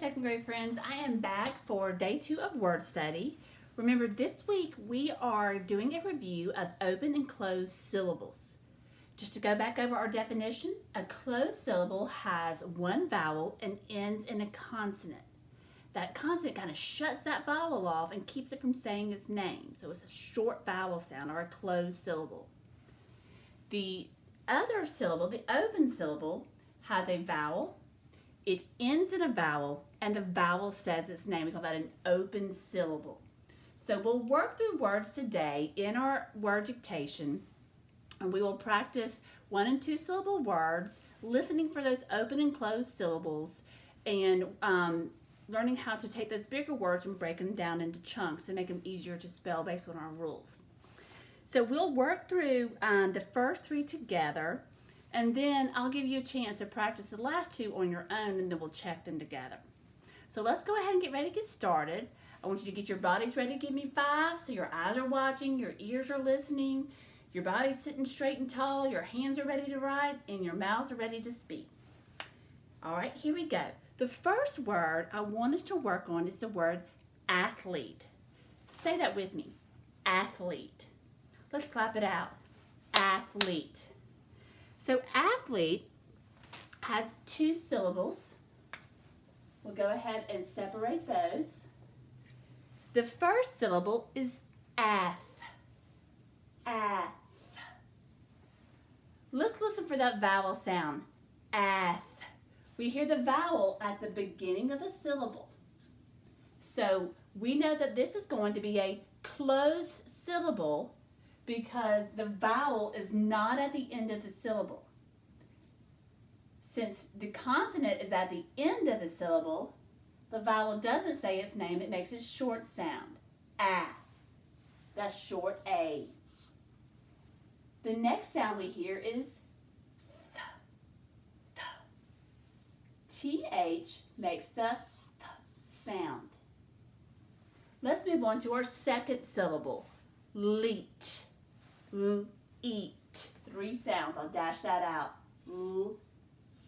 second grade friends, I am back for day 2 of word study. Remember, this week we are doing a review of open and closed syllables. Just to go back over our definition, a closed syllable has one vowel and ends in a consonant. That consonant kind of shuts that vowel off and keeps it from saying its name. So it's a short vowel sound or a closed syllable. The other syllable, the open syllable, has a vowel. It ends in a vowel, and the vowel says its name. We call that an open syllable. So we'll work through words today in our word dictation, and we will practice 1 and 2 syllable words, listening for those open and closed syllables, and learning how to take those bigger words and break them down into chunks and make them easier to spell based on our rules. So we'll work through the first 3 together, and then I'll give you a chance to practice the last 2 on your own, and then we'll check them together. So let's go ahead and get ready to get started. I want you to get your bodies ready to give me 5, so your eyes are watching, your ears are listening, your body's sitting straight and tall, your hands are ready to write, and your mouths are ready to speak. All right, here we go. The first word I want us to work on is the word athlete. Say that with me, athlete. Let's clap it out, athlete. So athlete has 2 syllables. We'll go ahead and separate those. The first syllable is ath. Ath. Let's listen for that vowel sound. Ath. We hear the vowel at the beginning of the syllable. So we know that this is going to be a closed syllable because the vowel is not at the end of the syllable. Since the consonant is at the end of the syllable, the vowel doesn't say its name, it makes a short sound. Ah. That's short A. The next sound we hear is th. TH makes the th sound. Let's move on to our second syllable, leet. Eat. 3 sounds. I'll dash that out.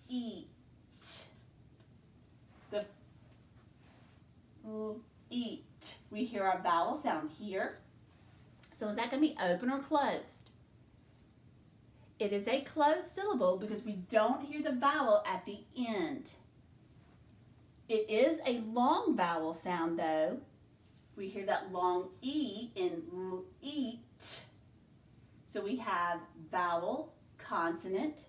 Eat. The eat. We hear our vowel sound here. So is that going to be open or closed? It is a closed syllable because we don't hear the vowel at the end. It is a long vowel sound though. We hear that long E in eat. So we have vowel, consonant,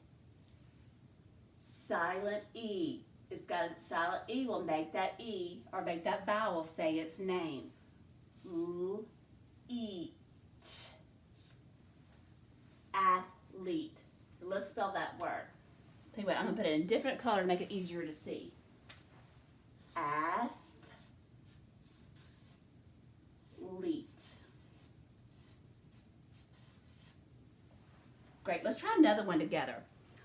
silent E. It's got a silent E will make that E or make that vowel say its name. Eat. Athlete. Let's spell that word. Tell you what, I'm going to put it in a different color to make it easier to see. Athlete. Great, let's try another one together.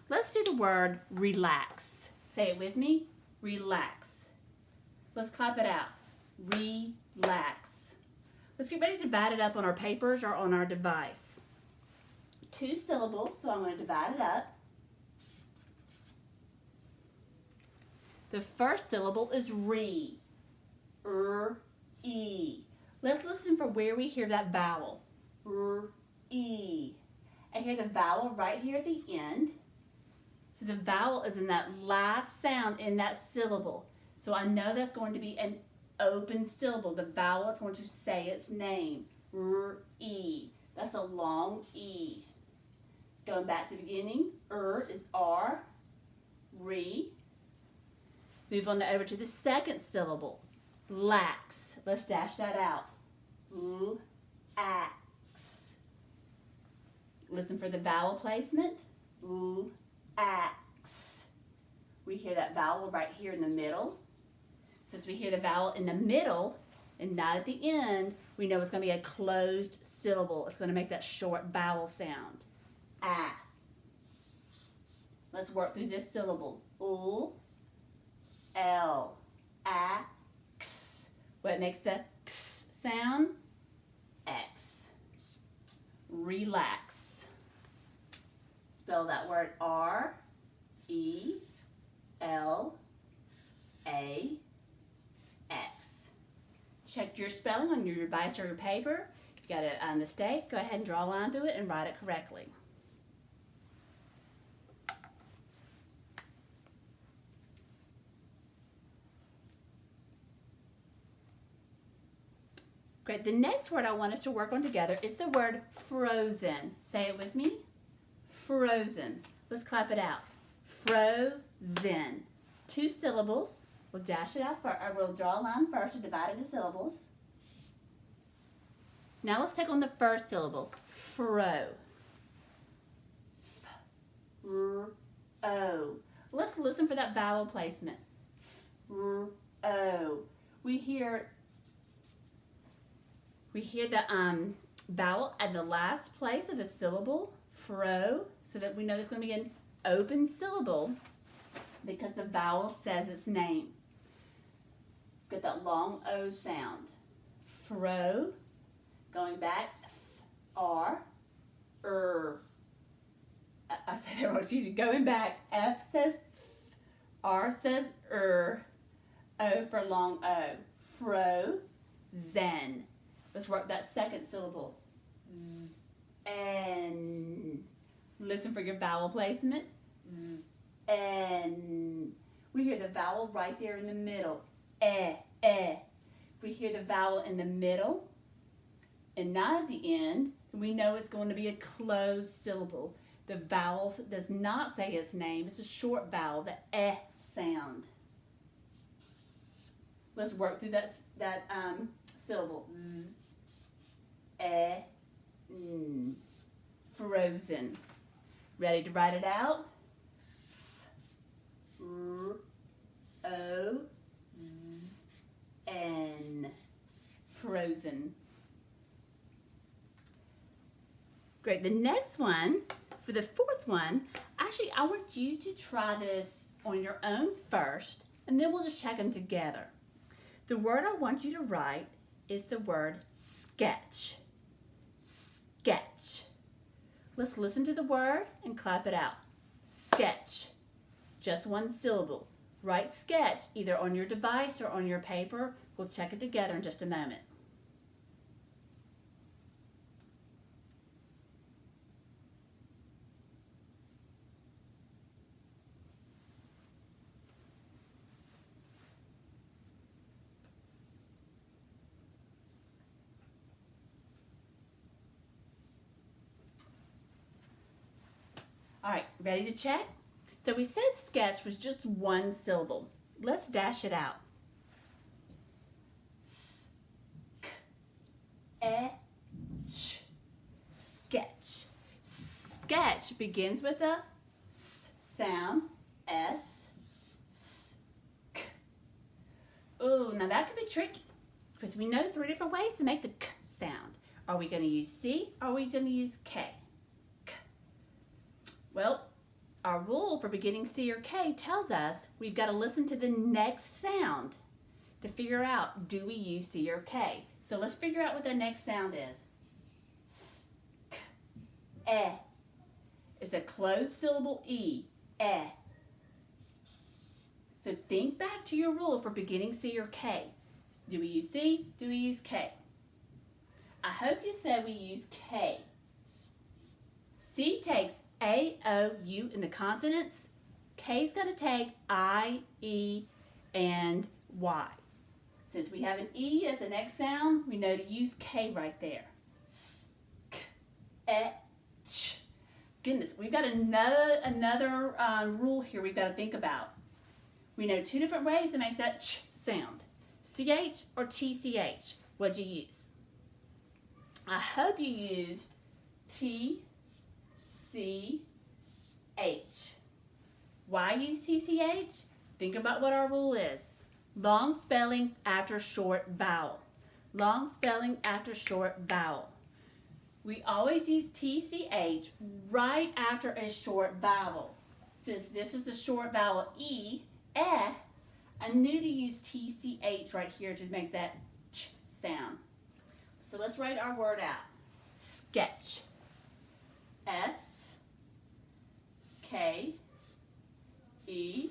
Let's do the word relax. Say it with me, relax. Let's clap it out, relax. Let's get ready to divide it up on our papers or on our device. 2 syllables, so I'm going to divide it up. The first syllable is re, e. Let's listen for where we hear that vowel, e. I hear the vowel right here at the end. So the vowel is in that last sound in that syllable. So I know that's going to be an open syllable. The vowel is going to say its name, e. That's a long E. Going back to the beginning, is R, re. Move on over to the second syllable, lax. Let's dash that out, ax. Listen for the vowel placement, ax. We hear that vowel right here in the middle. Since we hear the vowel in the middle and not at the end, we know it's going to be a closed syllable. It's going to make that short vowel sound. Ah. Let's work through this syllable. L. Ax. What makes the x sound? X. Relax. Spell that word R-E-L-A check your spelling on your device or your paper. If you got a mistake, go ahead and draw a line through it and write it correctly. Great. The next word I want us to work on together is the word frozen. Say it with me. Frozen. Let's clap it out. Frozen. 2 syllables. We'll dash it out first, or we'll draw a line first and divide it into syllables. Now let's take on the first syllable. Fro. F-R-O. Let's listen for that vowel placement. F-R-O. We hear the vowel at the last place of the syllable, fro, so that we know it's going to be an open syllable because the vowel says its name. It's got that long O sound. Fro, going back, R, I said that wrong, excuse me. Going back, F says F, R says O for long O. Fro, zen. Let's work that second syllable. Z-N. Listen for your vowel placement. Z-N. We hear the vowel right there in the middle. Eh. We hear the vowel in the middle and not at the end, we know it's going to be a closed syllable. The vowel does not say its name. It's a short vowel, the eh sound. Let's work through that syllable. Z, eh, n. Frozen. Ready to write it out? R-O-Z-N. Frozen. Great. The next one, for the fourth one, actually I want you to try this on your own first, and then we'll just check them together. The word I want you to write is the word sketch. Sketch. Let's listen to the word and clap it out. Sketch. Just one syllable. Write sketch either on your device or on your paper. We'll check it together in just a moment. All right, ready to check? So we said sketch was just one syllable. Let's dash it out. S-K-E-T-C-H. Sketch. Sketch begins with a S sound. S. S-K. Oh, now that could be tricky because we know 3 different ways to make the K sound. Are we going to use C or are we going to use K? Well, our rule for beginning C or K tells us we've got to listen to the next sound to figure out, do we use C or K? So let's figure out what the next sound is. S, K, E. It's a closed syllable E. E. So think back to your rule for beginning C or K. Do we use C? Do we use K? I hope you said we use K. C takes A, O, U in the consonants. K's going to take I, E, and Y. Since we have an E as the next sound, we know to use K right there. S, K, E, ch. Goodness, we've got another rule here we've got to think about. We know 2 different ways to make that ch sound. CH or TCH. What'd you use? I hope you used T, C, H. Why use TCH? Think about what our rule is. Long spelling after short vowel. Long spelling after short vowel. We always use TCH right after a short vowel. Since this is the short vowel E, I knew to use TCH right here to make that ch sound. So let's write our word out. Sketch. S, K, E,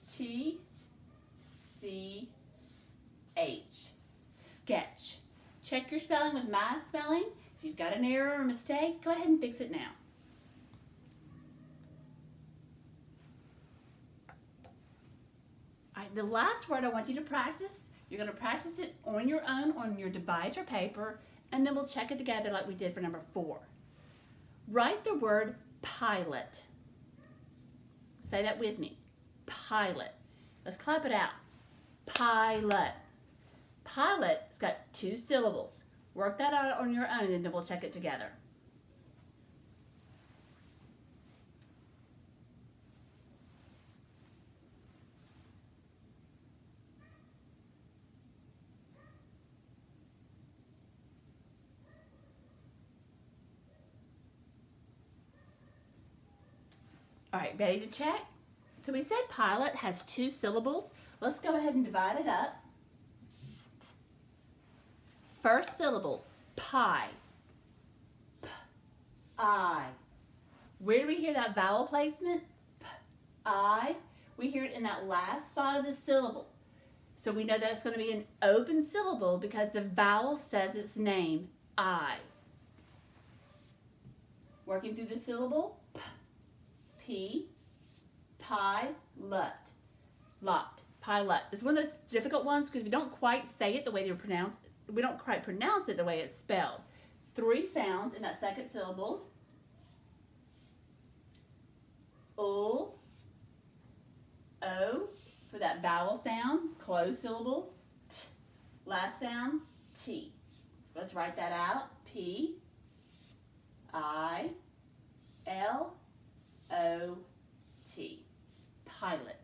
T, C, H. Check your spelling with my spelling. If you've got an error or mistake, go ahead and fix it now. All right, the last word I want you to practice, you're going to practice it on your own on your device or paper, and then we'll check it together like we did for number 4. Write the word pilot. Say that with me. Pilot. Let's clap it out. Pilot. Pilot has got 2 syllables. Work that out on your own and then we'll check it together. All right, ready to check? So we said pilot has 2 syllables. Let's go ahead and divide it up. First syllable, pie. P-I. Where do we hear that vowel placement? P-I. We hear it in that last spot of the syllable. So we know that it's going to be an open syllable because the vowel says its name, I. Working through the syllable, P, pilot. Lot, pilot. It's one of those difficult ones because we don't quite say it the way they're pronounced. We don't quite pronounce it the way it's spelled. 3 sounds in that second syllable. O for that vowel sound, closed syllable. T, last sound, T. Let's write that out. P, I, L, O, T. Pilot.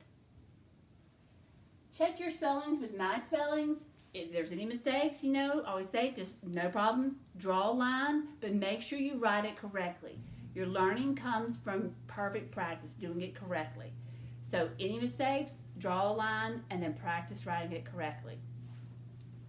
Check your spellings with my spellings. If there's any mistakes, always say, just no problem, draw a line, but make sure you write it correctly. Your learning comes from perfect practice, doing it correctly. So any mistakes, draw a line, and then practice writing it correctly.